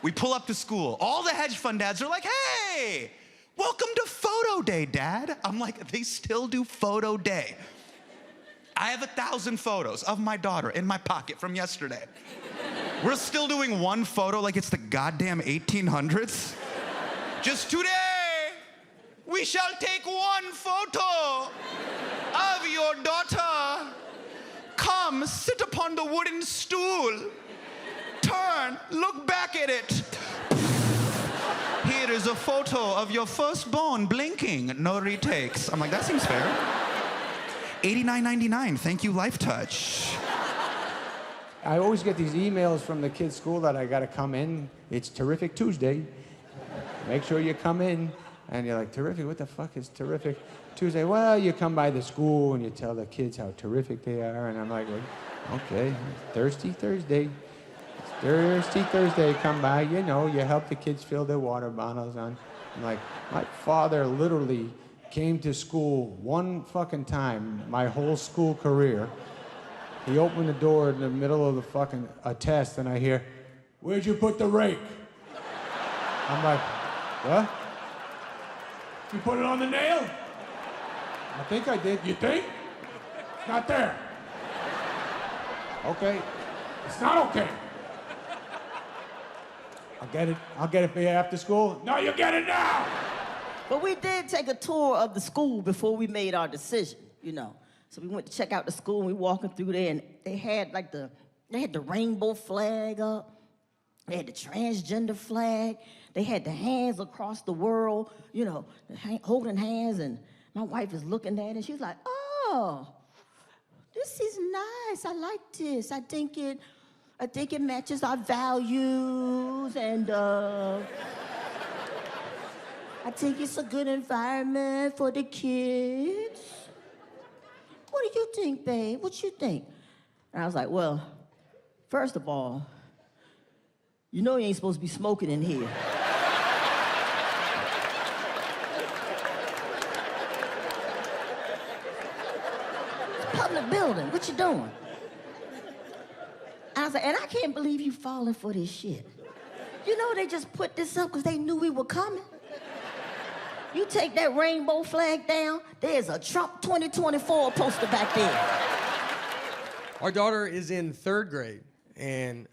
We pull up to school. All the hedge fund dads are like, hey, welcome to photo day, Dad. I'm like, they still do photo day. I have 1,000 photos of my daughter in my pocket from yesterday. We're still doing one photo like it's the goddamn 1800s. Just today, we shall take one photo of your daughter. Come, sit upon the wooden stool. Turn, look back at it. Here is a photo of your firstborn blinking. No retakes. I'm like, that seems fair. $89.99. Thank you, Life Touch. I always get these emails from the kids' school that I gotta come in. It's Terrific Tuesday. Make sure you come in. And you're like, terrific? What the fuck is terrific Tuesday? Well, you come by the school and you tell the kids how terrific they are. And I'm like, well, okay, Thirsty Thursday. It's Thirsty Thursday, come by. You know, you help the kids fill their water bottles on. I'm like, my father literally came to school one fucking time my whole school career. He opened the door in the middle of the fucking test and I hear, where'd you put the rake? I'm like, what? You put it on the nail? I think I did. You think? It's not there. Okay. It's not okay. I'll get it for you after school. No, you get it now! But we did take a tour of the school before we made our decision, you know. So we went to check out the school and we walking through there and they had like the rainbow flag up. They had the transgender flag. They had the hands across the world, you know, holding hands. And my wife is looking at it. And she's like, oh, this is nice. I like this. I think it matches our values. And I think it's a good environment for the kids. What do you think, babe? What you think? And I was like, well, first of all, you know you ain't supposed to be smoking in here. It's a public building. What you doing? I was like, and I can't believe you falling for this shit. You know they just put this up because they knew we were coming. You take that rainbow flag down, there's a Trump 2024 poster back there. Our daughter is in 3rd grade. And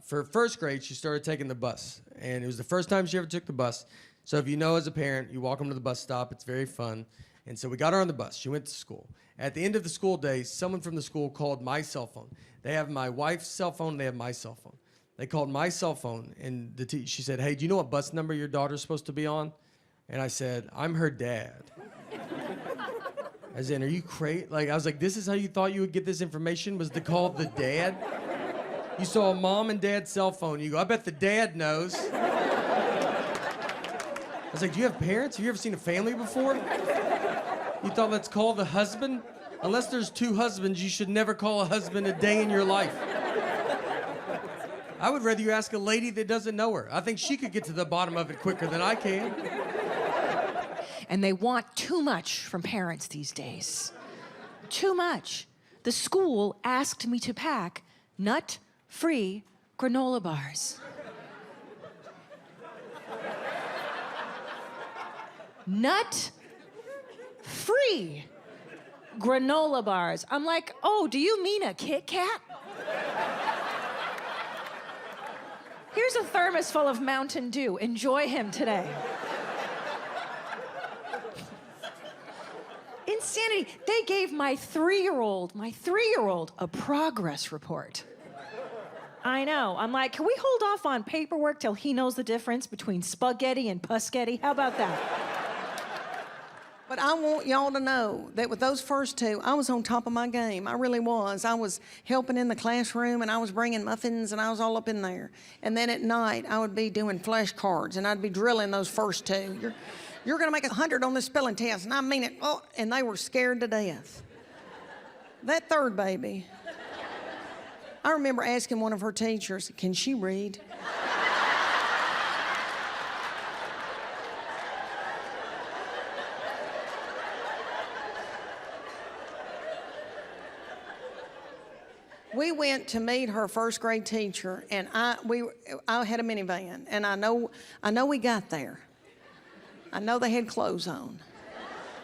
for 1st grade, she started taking the bus. And it was the first time she ever took the bus. So if you know as a parent, you walk them to the bus stop. It's very fun. And so we got her on the bus. She went to school. At the end of the school day, someone from the school called my cell phone. They have my wife's cell phone. They have my cell phone. They called my cell phone. And she said, hey, do you know what bus number your daughter's supposed to be on? And I said, I'm her dad. As in, are you crazy? Like, I was like, this is how you thought you would get this information, was to call the dad? You saw a mom and dad's cell phone. You go, I bet the dad knows. I was like, do you have parents? Have you ever seen a family before? You thought, let's call the husband? Unless there's 2 husbands, you should never call a husband a day in your life. I would rather you ask a lady that doesn't know her. I think she could get to the bottom of it quicker than I can. And they want too much from parents these days. Too much. The school asked me to pack nut-free granola bars. Nut-free granola bars. I'm like, oh, do you mean a Kit Kat? Here's a thermos full of Mountain Dew. Enjoy him today. Insanity. They gave my three-year-old, a progress report. I know. I'm like, can we hold off on paperwork till he knows the difference between spaghetti and pusketti? How about that? But I want y'all to know that with those first 2, I was on top of my game. I really was. I was helping in the classroom, and I was bringing muffins, and I was all up in there. And then at night, I would be doing flashcards, and I'd be drilling those first 2. You're going to make 100 on this spelling test, and I mean it. Oh, and they were scared to death. That 3rd baby, I remember asking one of her teachers, can she read? We went to meet her first grade teacher, and I had a minivan, and I know we got there. I know they had clothes on.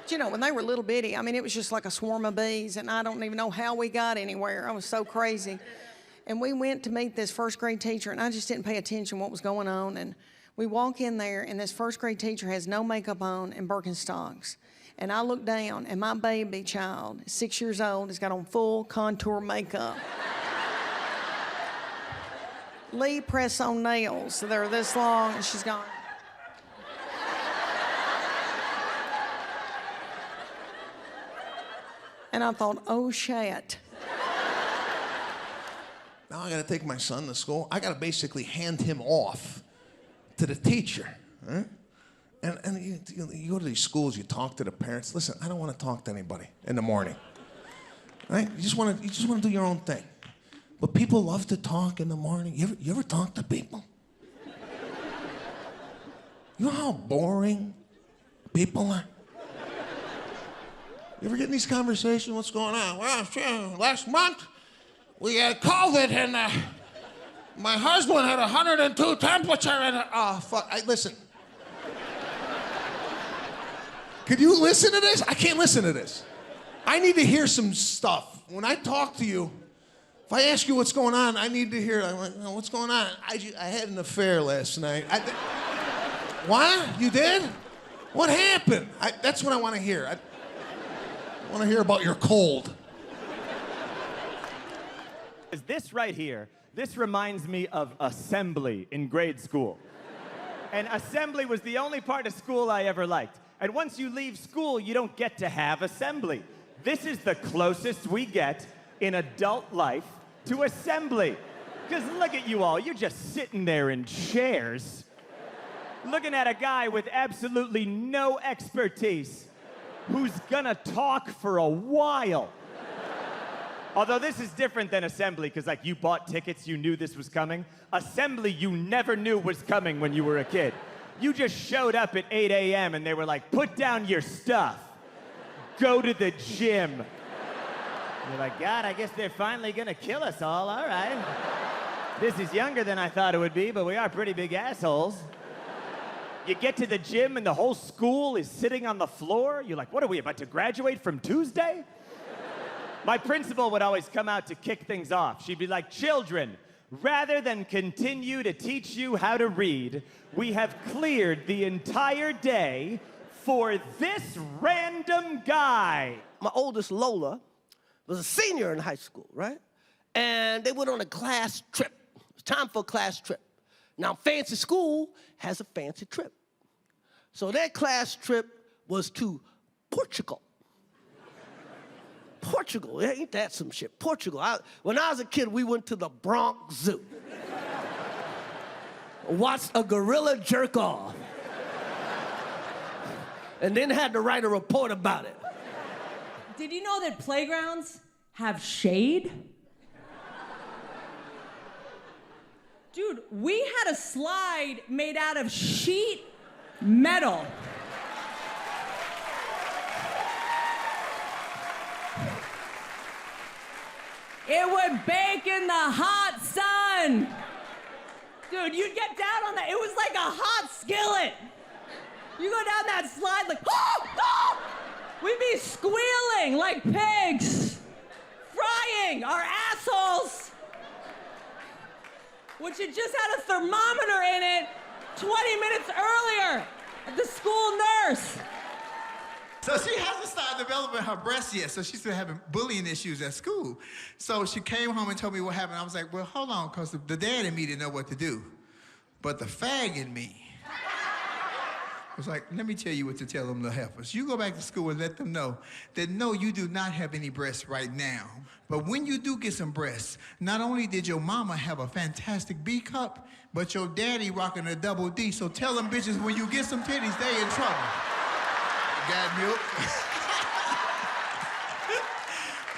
But, you know, when they were little bitty, I mean, it was just like a swarm of bees, and I don't even know how we got anywhere. I was so crazy. And we went to meet this first grade teacher, and I just didn't pay attention what was going on. And we walk in there, and this first grade teacher has no makeup on and Birkenstocks. And I look down, and my baby child, 6 years old, has got on full contour makeup. Lee press-on nails, so they're this long, and she's gone. And I thought, oh, shit. Now I gotta take my son to school. I gotta basically hand him off to the teacher. Huh? And you go to these schools, you talk to the parents. Listen, I don't want to talk to anybody in the morning. Right? You just want to do your own thing. But people love to talk in the morning. You ever talk to people? You know how boring people are? You ever get in these conversations? What's going on? Well, last month we had COVID and my husband had 102 temperature and oh fuck! Listen. Could you listen to this? I can't listen to this. I need to hear some stuff. When I talk to you, if I ask you what's going on, I need to hear, I'm like, oh, what's going on? I had an affair last night. What? You did? What happened? That's what I want to hear. I want to hear about your cold. This right here, this reminds me of assembly in grade school. And assembly was the only part of school I ever liked. And once you leave school, you don't get to have assembly. This is the closest we get in adult life to assembly. Because look at you all, you're just sitting there in chairs, looking at a guy with absolutely no expertise who's gonna talk for a while. Although this is different than assembly, because like you bought tickets, you knew this was coming. Assembly, you never knew was coming when you were a kid. You just showed up at 8 a.m. and they were like, put down your stuff. Go to the gym. You're like, God, I guess they're finally gonna kill us all, all right. This is younger than I thought it would be, but we are pretty big assholes. You get to the gym and the whole school is sitting on the floor. You're like, what are we, about to graduate from Tuesday? My principal would always come out to kick things off. She'd be like, children, rather than continue to teach you how to read, we have cleared the entire day for this random guy. My oldest, Lola, was a senior in high school, right? And they went on a class trip. It was time for a class trip. Now, fancy school has a fancy trip. So their class trip was to Portugal. Portugal, ain't that some shit? Portugal. When I was a kid, we went to the Bronx Zoo. Watched a gorilla jerk off. And then had to write a report about it. Did you know that playgrounds have shade? Dude, we had a slide made out of sheet metal. It would bake in the hot sun. Dude, you'd get down on that. It was like a hot skillet. You go down that slide like, oh, oh! We'd be squealing like pigs, frying our assholes, which had just had a thermometer in it 20 minutes earlier at the school nurse. So she hasn't started developing her breasts yet, so she's still having bullying issues at school. So she came home and told me what happened. I was like, well, hold on, because the dad in me didn't know what to do. But the fag in me was like, let me tell you what to tell them, little heifers. You go back to school and let them know that no, you do not have any breasts right now. But when you do get some breasts, not only did your mama have a fantastic B cup, but your daddy rocking a double D. So tell them bitches when you get some titties, they in trouble. Got milk.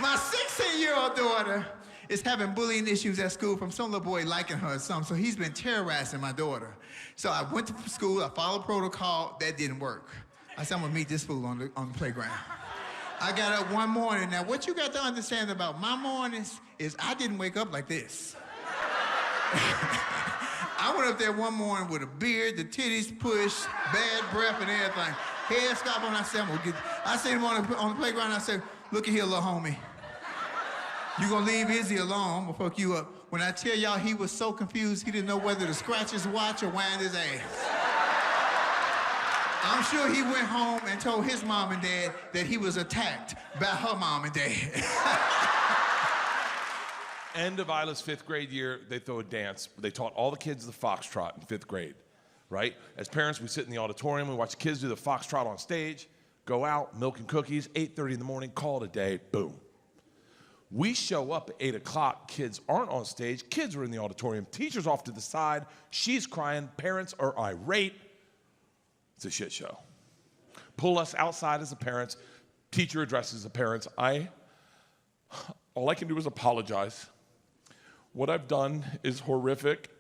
My 16-year-old daughter is having bullying issues at school from some little boy liking her or something, so he's been terrorizing my daughter. So I went to school, I followed protocol, that didn't work. I said, I'm gonna meet this fool on the playground. I got up one morning. Now, what you got to understand about my mornings is I didn't wake up like this. I went up there one morning with a beard, the titties pushed, bad breath and everything. Headscarf on. I said, I seen him on the playground. I said, look at here, little homie. You gonna leave Izzy alone, I'm gonna fuck you up. When I tell y'all he was so confused, he didn't know whether to scratch his watch or wind his ass. I'm sure he went home and told his mom and dad that he was attacked by her mom and dad. End of Isla's 5th grade year, they throw a dance. They taught all the kids the foxtrot in 5th grade, right? As parents, we sit in the auditorium, we watch the kids do the foxtrot on stage, go out, milk and cookies, 8:30 in the morning, call it a day, boom. We show up at 8 o'clock, kids aren't on stage, kids are in the auditorium, teacher's off to the side, she's crying, parents are irate. It's a shit show. Pull us outside as the parents, teacher addresses the parents. All I can do is apologize. What I've done is horrific,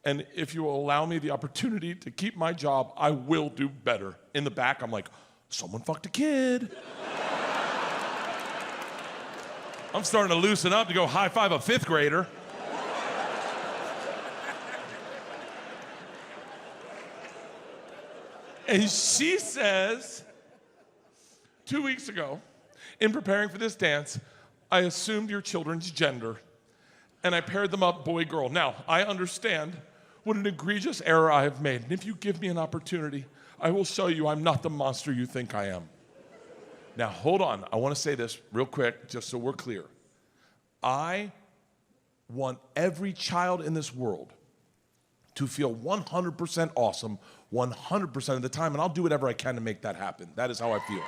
and if you will allow me the opportunity to keep my job, I will do better. In the back, I'm like, someone fucked a kid. I'm starting to loosen up to go high five a 5th grader. And she says, 2 weeks ago, in preparing for this dance, I assumed your children's gender, and I paired them up boy-girl. Now, I understand what an egregious error I have made, and if you give me an opportunity, I will show you I'm not the monster you think I am. Now, hold on. I want to say this real quick, just so we're clear. I want every child in this world to feel 100% awesome 100% of the time, and I'll do whatever I can to make that happen. That is how I feel.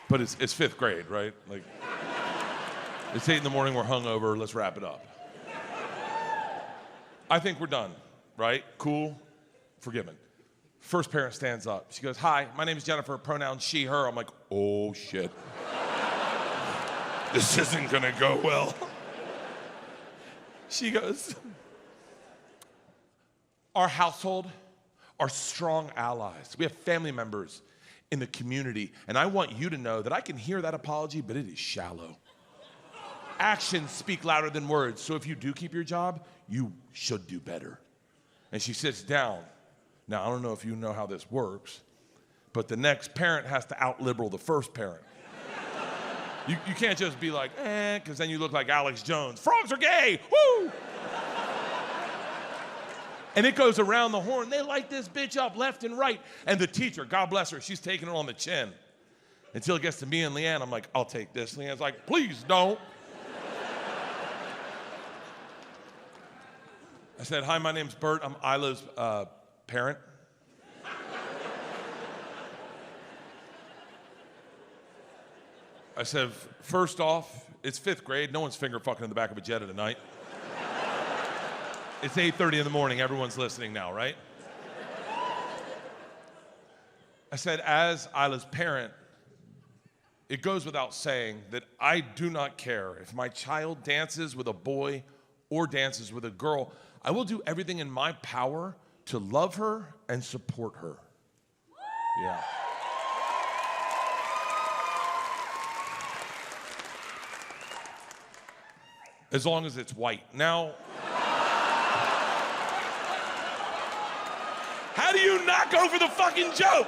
But it's 5th grade, right? Like, it's 8 in the morning, we're hungover, let's wrap it up. I think we're done, right? Cool, forgiven. First parent stands up. She goes, hi, my name is Jennifer, pronoun she, her. I'm like, oh shit. This isn't gonna go well. She goes, our household are strong allies. We have family members in the community, and I want you to know that I can hear that apology, but it is shallow. Actions speak louder than words, so if you do keep your job, you should do better. And she sits down. Now, I don't know if you know how this works, but the next parent has to out-liberal the first parent. You can't just be like, because then you look like Alex Jones. Frogs are gay, woo! And it goes around the horn. They light this bitch up left and right. And the teacher, God bless her, she's taking it on the chin. Until it gets to me and Leanne, I'm like, I'll take this. Leanne's like, please don't. I said, hi, my name's Bert. I'm Isla's parent. I said, first off, it's 5th grade. No one's finger fucking in the back of a Jetta tonight. It's 8:30 in the morning. Everyone's listening now, right? I said, as Isla's parent, it goes without saying that I do not care if my child dances with a boy or dances with a girl. I will do everything in my power to love her and support her. Yeah. As long as it's white. Now, how do you not go for the fucking joke?